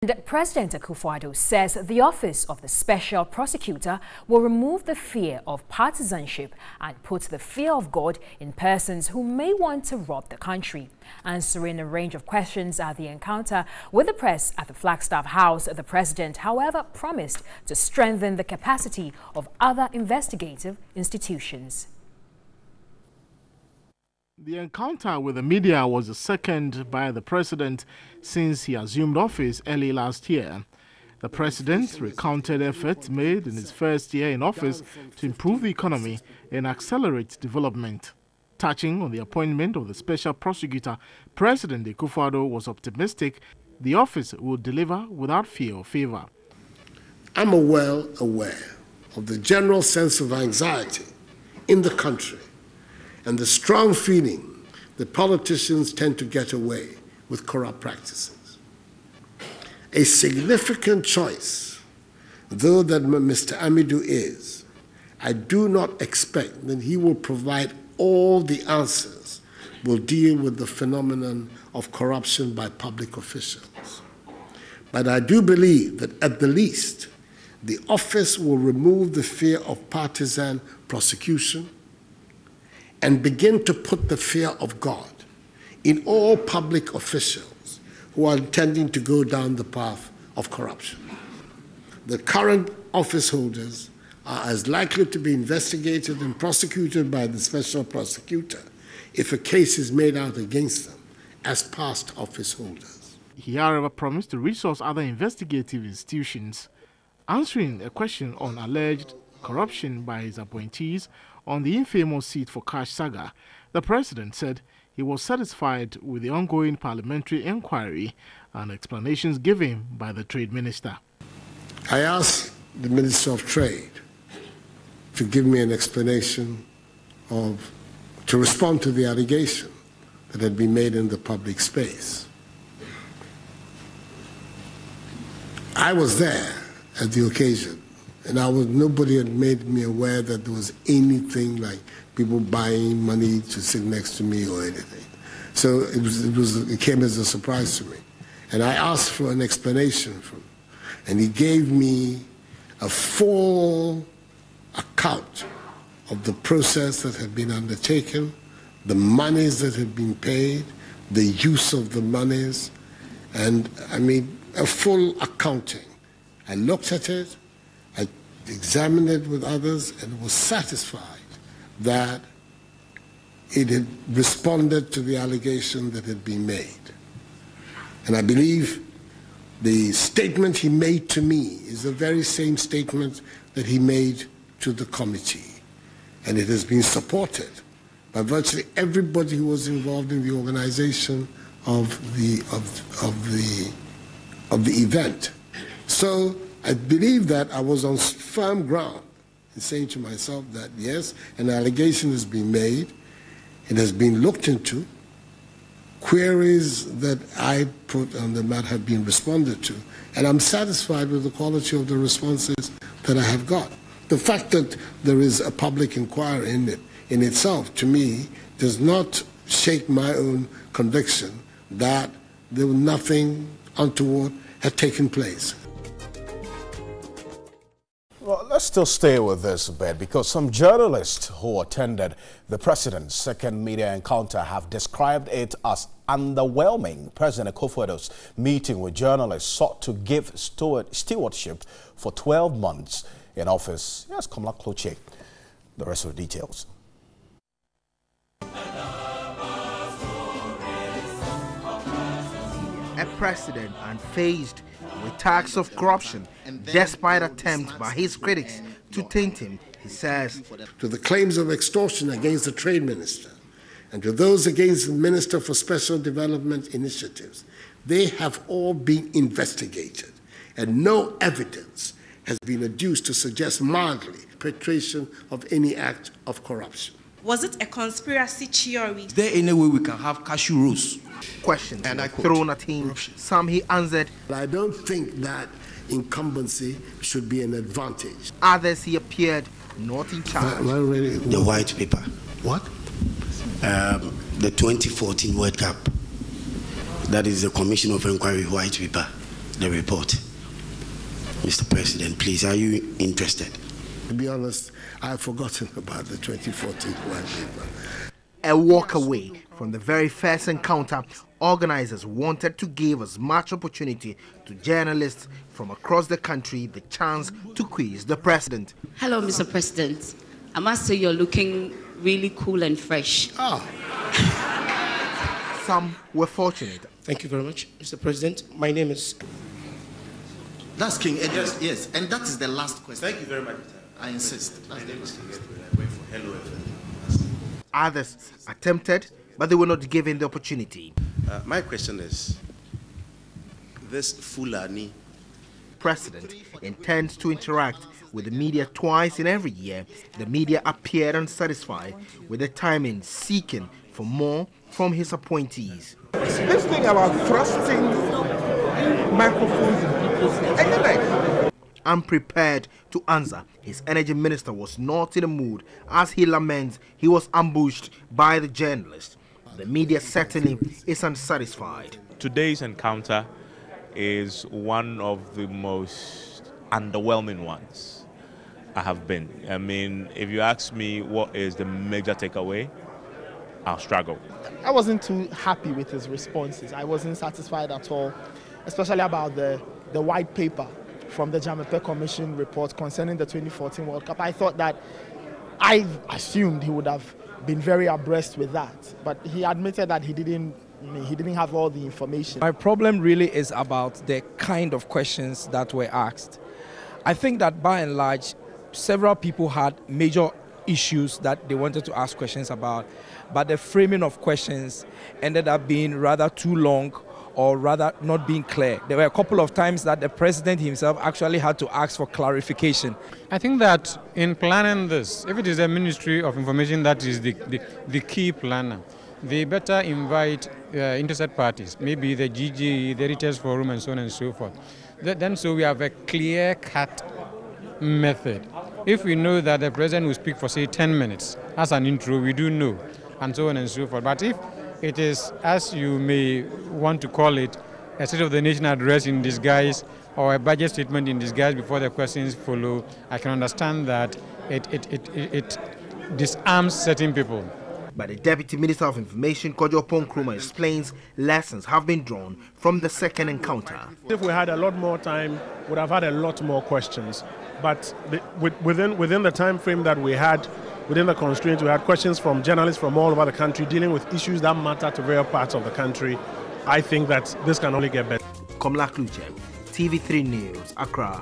And President Akufo-Addo says the Office of the Special Prosecutor will remove the fear of partisanship and put the fear of God in persons who may want to rob the country. Answering a range of questions at the encounter with the press at the Flagstaff House, the President, however, promised to strengthen the capacity of other investigative institutions. The encounter with the media was the second by the President since he assumed office early last year. The President recounted efforts made in his first year in office to improve the economy and accelerate development. Touching on the appointment of the Special Prosecutor, President Akufo-Addo was optimistic the office will deliver without fear or favor. I'm well aware of the general sense of anxiety in the country and the strong feeling that politicians tend to get away with corrupt practices. A significant choice, though that Mr. Amidu is, I do not expect that he will provide all the answers, will deal with the phenomenon of corruption by public officials. But I do believe that at the least, the office will remove the fear of partisan prosecution and begin to put the fear of God in all public officials who are intending to go down the path of corruption. The current office holders are as likely to be investigated and prosecuted by the Special Prosecutor if a case is made out against them as past office holders. He, however, promised to resource other investigative institutions. Answering a question on alleged corruption by his appointees on the infamous seat for cash saga, the President said he was satisfied with the ongoing parliamentary inquiry and explanations given by the Trade Minister. I asked the Minister of Trade to give me an explanation to respond to the allegation that had been made in the public space. I was there at the occasion, and nobody had made me aware that there was anything like people buying money to sit next to me or anything. So it came as a surprise to me. And I asked for an explanation from him, and he gave me a full account of the process that had been undertaken, the monies that had been paid, the use of the monies, and a full accounting. I looked at it, I examined it with others, and was satisfied that it had responded to the allegation that had been made. And I believe the statement he made to me is the very same statement that he made to the committee. And it has been supported by virtually everybody who was involved in the organization of the event. So I believe that I was on firm ground in saying to myself that yes, an allegation has been made, it has been looked into, queries that I put on the matter have been responded to, and I'm satisfied with the quality of the responses that I have got. The fact that there is a public inquiry in it, in itself, to me, does not shake my own conviction that there was nothing untoward had taken place. Well, let's still stay with this a bit because some journalists who attended the President's second media encounter have described it as underwhelming. President Akufo-Addo's meeting with journalists sought to give stewardship for 12 months in office. Yes, Kamala Kloche, the rest of the details. A president unfazed with talks of corruption, despite attempts by his critics to taint him, he says. To the claims of extortion against the Trade Minister and to those against the Minister for Special Development Initiatives, they have all been investigated, and no evidence has been adduced to suggest mildly perpetration of any act of corruption. Was it a conspiracy theory? Is there any way we can have cashew roast? Questions were thrown at him. Some he answered. I don't think that incumbency should be an advantage. Others he appeared not in charge. The white paper. What? The 2014 World Cup. That is the Commission of Inquiry white paper. the report. Mr. President, please, are you interested? To be honest, I've forgotten about the 2014 white paper. A walk away from the very first encounter, organizers wanted to give as much opportunity to journalists from across the country the chance to quiz the president. Hello, Mr. President. I must say you're looking really cool and fresh. Some were fortunate. Thank you very much, Mr. President. My name is... That's King Edward. Yes, and that is the last question. Thank you very much. I insist. Others attempted, but they were not given the opportunity. My question is, this Fulani President intends to interact with the media twice in every year. The media appeared unsatisfied with the timing, seeking for more from his appointees. This thing about thrusting microphones in people's heads. Unprepared to answer, his energy minister was not in the mood as he laments he was ambushed by the journalist. The media certainly is unsatisfied. Today's encounter is one of the most underwhelming ones I have been. I mean, if you ask me what is the major takeaway, I'll struggle. I wasn't too happy with his responses. I wasn't satisfied at all, especially about the white paper from the Jamepe Commission report concerning the 2014 World Cup. I thought that, I assumed he would have been very abreast with that, but he admitted that he didn't have all the information. My problem really is about the kind of questions that were asked. I think that by and large, several people had major issues that they wanted to ask questions about, but the framing of questions ended up being rather too long or rather not being clear. There were a couple of times that the president himself actually had to ask for clarification. I think that in planning this, if it is a Ministry of Information that is the key planner, they better invite interested parties, maybe the GG, the Heritage Forum, and so on and so forth. Then so we have a clear-cut method. If we know that the president will speak for, say, 10 minutes as an intro, we do know, and so on and so forth. But if it is, as you may want to call it, a State of the Nation address in disguise or a budget statement in disguise before the questions follow, I can understand that it disarms certain people. But the Deputy Minister of Information, Kojo Nkrumah, explains lessons have been drawn from the second encounter. If we had a lot more time, we would have had a lot more questions. But within the time frame that we had, within the constraints, we had questions from journalists from all over the country dealing with issues that matter to various parts of the country. I think that this can only get better. Komla Kluche, TV3 News, Accra.